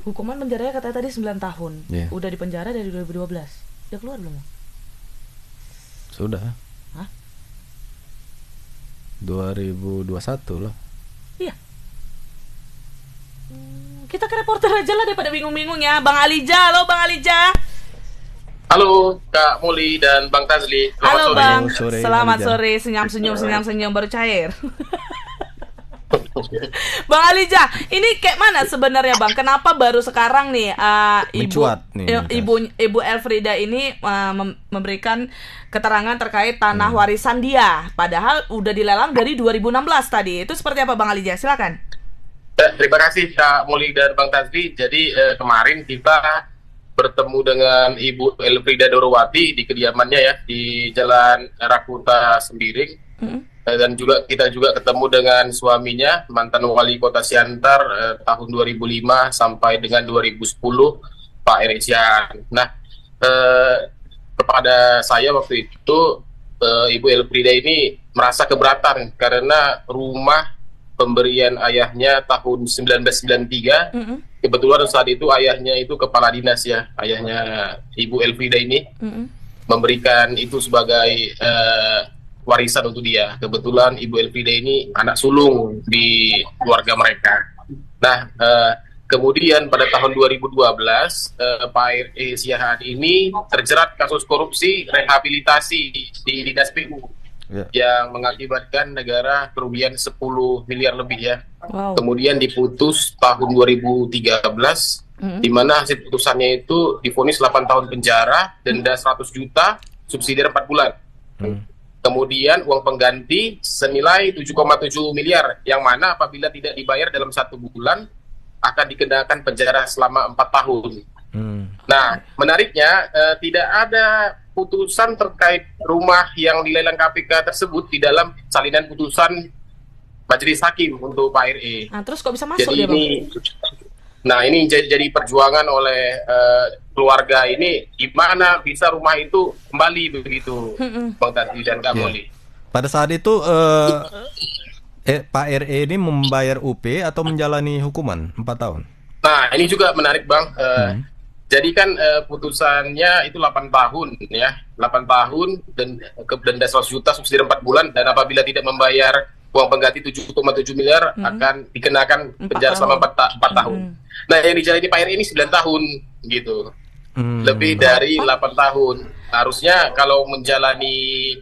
Hukuman penjara katanya tadi 9 tahun. Yeah. Udah di penjara dari 2012. Udah keluar belum? Sudah. Hah? 2021 loh. Iya. Kita ke reporter aja lah daripada bingung-bingung ya. Bang Alija, halo Bang Alija. Halo Kak Muli dan Bang Tazli. Halo sore. Bang, Sore, selamat Alija. sore. Senyum-senyum baru cair. Bang Alija, ini kayak mana sebenarnya Bang? Kenapa baru sekarang nih Ibu Elfrida ini memberikan keterangan terkait tanah warisan dia, padahal udah dilelang dari 2016 tadi. Itu seperti apa Bang Alija? Silakan. Terima kasih Kak Muli dan Bang Tazli. Jadi kemarin kita bertemu dengan Ibu Elfrida Dorowati di kediamannya ya di Jalan Rakuta Sembiring. Dan kita juga ketemu dengan suaminya, mantan wali kota Siantar tahun 2005 sampai dengan 2010, Pak R.E. Siahan. Nah, kepada saya waktu itu Ibu Elfrida ini merasa keberatan karena rumah pemberian ayahnya tahun 1993, kebetulan saat itu ayahnya itu kepala dinas ya, ayahnya Ibu Elfrida ini memberikan itu sebagai warisan untuk dia. Kebetulan Ibu Elfrida ini anak sulung di keluarga mereka. Nah, kemudian pada tahun 2012 Pak R.E. Siahan ini terjerat kasus korupsi rehabilitasi di Dinas PU yang mengakibatkan negara kerugian 10 miliar lebih ya. Wow. Kemudian diputus tahun 2013 di mana hasil putusannya itu divonis 8 tahun penjara, denda 100 juta, subsidi 4 bulan. Kemudian uang pengganti senilai 7,7 miliar yang mana apabila tidak dibayar dalam 1 bulan akan dikenakan penjara selama 4 tahun. Nah, menariknya tidak ada putusan terkait rumah yang dilelang KPK tersebut di dalam salinan putusan Majelis Hakim untuk Pak R.E. Nah, terus kok bisa masuk jadi dia, Bang? Ini jadi perjuangan oleh keluarga ini, gimana bisa rumah itu kembali begitu, Bang Tati dan Kak Moli. Pada saat itu Pak R.E. ini membayar UP atau menjalani hukuman 4 tahun? Nah, ini juga menarik, Bang. Jadi kan putusannya itu 8 tahun ya. 8 tahun dan denda 100 juta subsidi 4 bulan, dan apabila tidak membayar uang pengganti 7,7 miliar akan dikenakan penjara selama 4 tahun. Nah, yang dijalani Pak RE ini 9 tahun gitu. Lebih dari 8 tahun. Harusnya kalau menjalani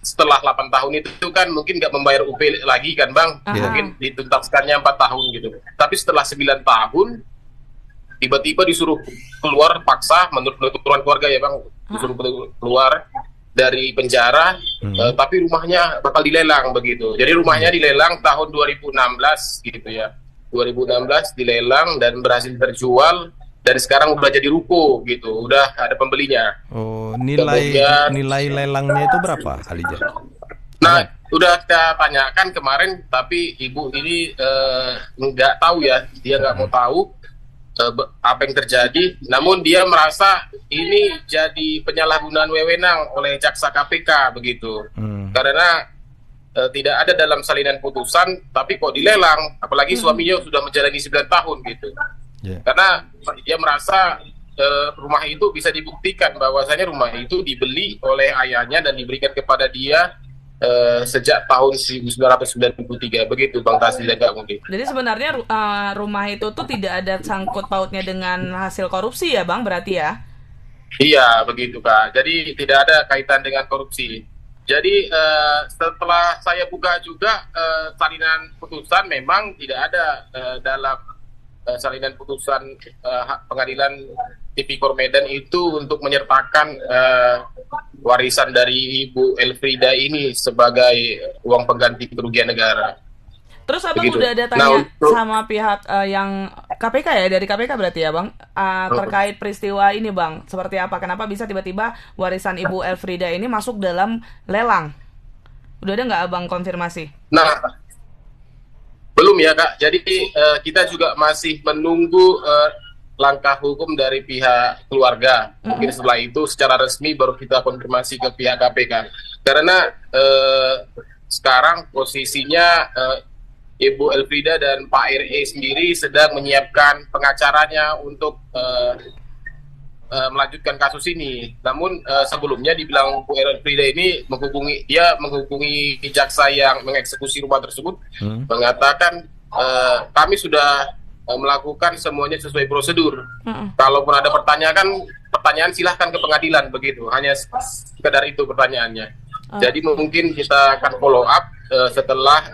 setelah 8 tahun itu kan mungkin nggak membayar UP lagi kan, Bang. Mungkin dituntaskannya 4 tahun gitu. Tapi setelah 9 tahun tiba-tiba disuruh keluar paksa menurut penuturan keluarga ya, Bang. Disuruh keluar dari penjara, tapi rumahnya bakal dilelang begitu. Jadi rumahnya dilelang tahun 2016 gitu ya. 2016 dilelang dan berhasil terjual, dan sekarang udah jadi ruko gitu, udah ada pembelinya. Oh, nilai lelangnya itu berapa, Alija? Nah, udah kita tanyakan kemarin, tapi ibu ini nggak tahu ya, dia nggak mau tahu apa yang terjadi. Namun dia merasa ini jadi penyalahgunaan wewenang oleh jaksa KPK begitu, karena tidak ada dalam salinan putusan, tapi kok dilelang, apalagi suaminya sudah menjalani 9 tahun gitu. Karena dia merasa rumah itu bisa dibuktikan bahwasanya rumah itu dibeli oleh ayahnya dan diberikan kepada dia sejak tahun 1993 begitu, Bang Tasli dan Kak Muli. Jadi sebenarnya rumah itu tuh tidak ada sangkut pautnya dengan hasil korupsi ya, Bang, berarti ya? Iya begitu, Kak. Jadi tidak ada kaitan dengan korupsi. Jadi setelah saya buka juga salinan putusan, memang tidak ada dalam salinan putusan pengadilan Tipikor Medan itu untuk menyertakan warisan dari Ibu Elfrida ini sebagai uang pengganti kerugian negara. Terus Abang udah ada tanya sama pihak yang KPK ya, dari KPK berarti ya, Bang, terkait peristiwa ini, Bang, seperti apa, kenapa bisa tiba-tiba warisan Ibu Elfrida ini masuk dalam lelang? Udah ada nggak Abang konfirmasi? Nah, belum ya, Kak. Jadi kita juga masih menunggu langkah hukum dari pihak keluarga. Mungkin setelah itu secara resmi baru kita konfirmasi ke pihak KPK. Karena sekarang posisinya Ibu Elfrida dan Pak RE sendiri sedang menyiapkan pengacaranya untuk melanjutkan kasus ini. Namun sebelumnya dibilang Bu Elfrida ini menghubungi jaksa yang mengeksekusi rumah tersebut, mengatakan kami sudah melakukan semuanya sesuai prosedur. Kalaupun ada pertanyaan silahkan ke pengadilan begitu. Hanya sekedar itu pertanyaannya. Jadi mungkin kita akan follow up setelah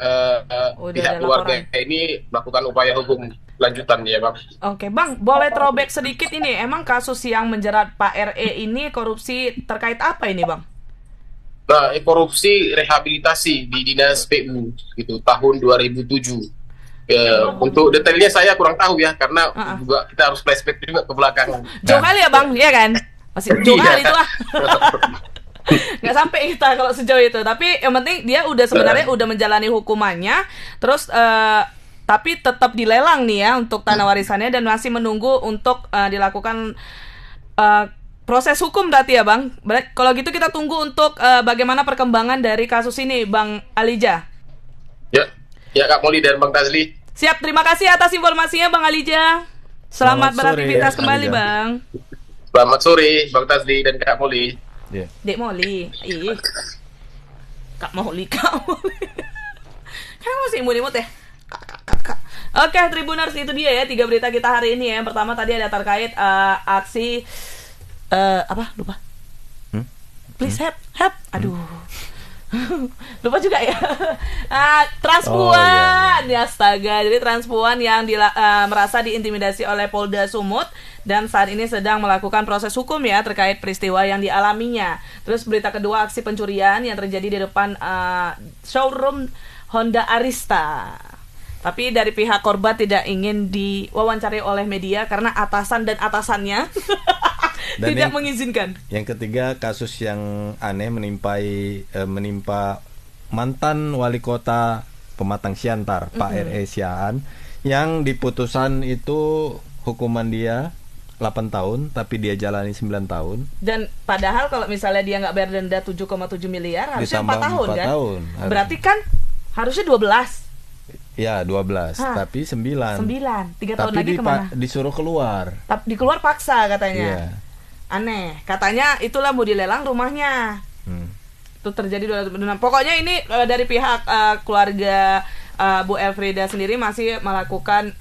pihak keluarga ini melakukan upaya hukum lanjutan ya, Bang. Oke, Bang, boleh throwback sedikit ini. Emang kasus yang menjerat Pak RE ini korupsi terkait apa ini, Bang? Nah, korupsi rehabilitasi di Dinas PU gitu tahun 2007. Untuk detailnya saya kurang tahu ya, karena juga kita harus flashback juga ke belakang. Jauh kali ya, Bang, iya kan? Masih jauh kali itu lah. Nggak sampai kita kalau sejauh itu. Tapi yang penting dia sebenarnya udah menjalani hukumannya. Terus tapi tetap dilelang nih ya untuk tanah warisannya, dan masih menunggu untuk dilakukan proses hukum berarti ya, Bang. Kalau gitu kita tunggu untuk bagaimana perkembangan dari kasus ini, Bang Alija. Ya, Kak Moli dan Bang Tasli. Siap, terima kasih atas informasinya, Bang Alija. Selamat beraktivitas kembali, Alija. Bang. Selamat sore, Bang Tasli dan Kak Moli. Dek Moli. Kak Moli. Kan masih imut-imut ya? Kak. Oke, Tribuners, itu dia ya 3 berita kita hari ini ya. Yang pertama tadi ada terkait aksi apa? Lupa. Please help. Aduh. Lupa juga ya. Transpuan ya, astaga. Jadi transpuan yang merasa diintimidasi oleh Polda Sumut dan saat ini sedang melakukan proses hukum ya terkait peristiwa yang dialaminya. Terus berita kedua, aksi pencurian yang terjadi di depan showroom Honda Arista. Tapi dari pihak korban tidak ingin diwawancarai oleh media karena atasan dan atasannya tidak mengizinkan. Yang ketiga, kasus yang aneh menimpa mantan wali kota Pematang Siantar, Pak RE Siahaan, yang di putusan itu hukuman dia 8 tahun tapi dia jalani 9 tahun. Dan padahal kalau misalnya dia nggak bayar denda 7,7 miliar harusnya 4 tahun kan? Berarti kan harusnya 12. Ya 12, tapi 9. 3 tahun lagi kemana? Disuruh keluar. Dikeluar paksa katanya. Iya. Aneh. Katanya itulah mau dilelang rumahnya. Itu terjadi 2006. Pokoknya ini dari pihak keluarga Bu Elfrida sendiri masih melakukan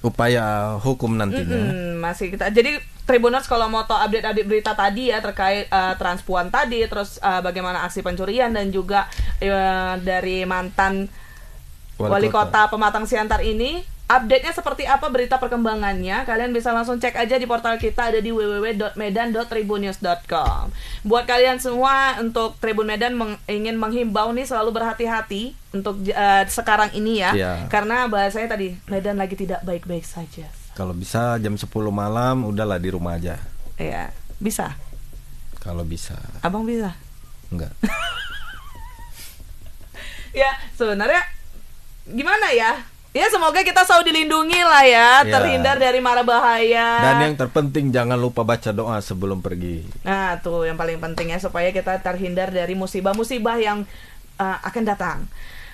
upaya hukum nantinya. Masih kita. Jadi Tribuners kalau mau tahu update berita tadi ya terkait transpuan tadi, terus bagaimana aksi pencurian dan juga dari mantan Wali Kota Pematang Siantar ini, update-nya seperti apa, berita perkembangannya, kalian bisa langsung cek aja di portal kita, ada di www.medan.tribunnews.com. Buat kalian semua, untuk Tribun Medan ingin menghimbau nih selalu berhati-hati untuk sekarang ini ya, karena bahasanya tadi Medan lagi tidak baik-baik saja. Kalau bisa jam 10 malam udahlah di rumah aja. Iya, bisa. Kalau bisa. Abang bisa? Enggak. Ya, sebenarnya gimana ya? Ya semoga kita selalu dilindungi lah ya, terhindar dari mara bahaya. Dan yang terpenting jangan lupa baca doa sebelum pergi. Nah tuh yang paling penting ya, supaya kita terhindar dari musibah-musibah yang akan datang.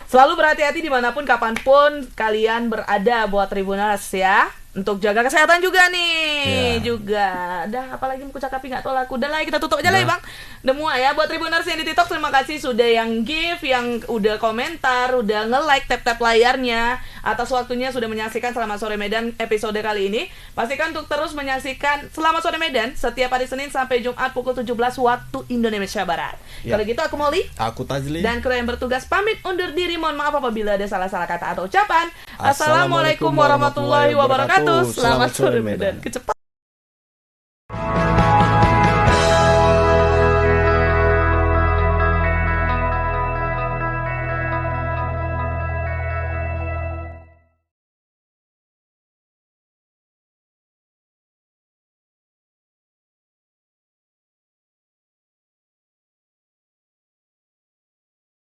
Selalu berhati-hati dimanapun, kapanpun kalian berada buat Tribuners ya. Untuk jaga kesehatan juga nih, juga. Dah, apalagi mau kucakapi nggak tahu lah. Udah lah, kita tutup aja lah ya bang. Semua ya, buat Tribuners yang di TikTok, terima kasih sudah yang give, yang udah komentar, udah nge-like, tap-tap layarnya. Atas waktunya sudah menyaksikan Selamat Sore Medan episode kali ini. Pastikan untuk terus menyaksikan Selamat Sore Medan setiap hari Senin sampai Jumat pukul 17 waktu Indonesia Barat. Kalau gitu aku Molly, aku Tajli, dan kru yang bertugas pamit undur diri. Mohon maaf apabila ada salah-salah kata atau ucapan. Assalamualaikum warahmatullahi wabarakatuh. Selamat Sore Medan. Kecepatan.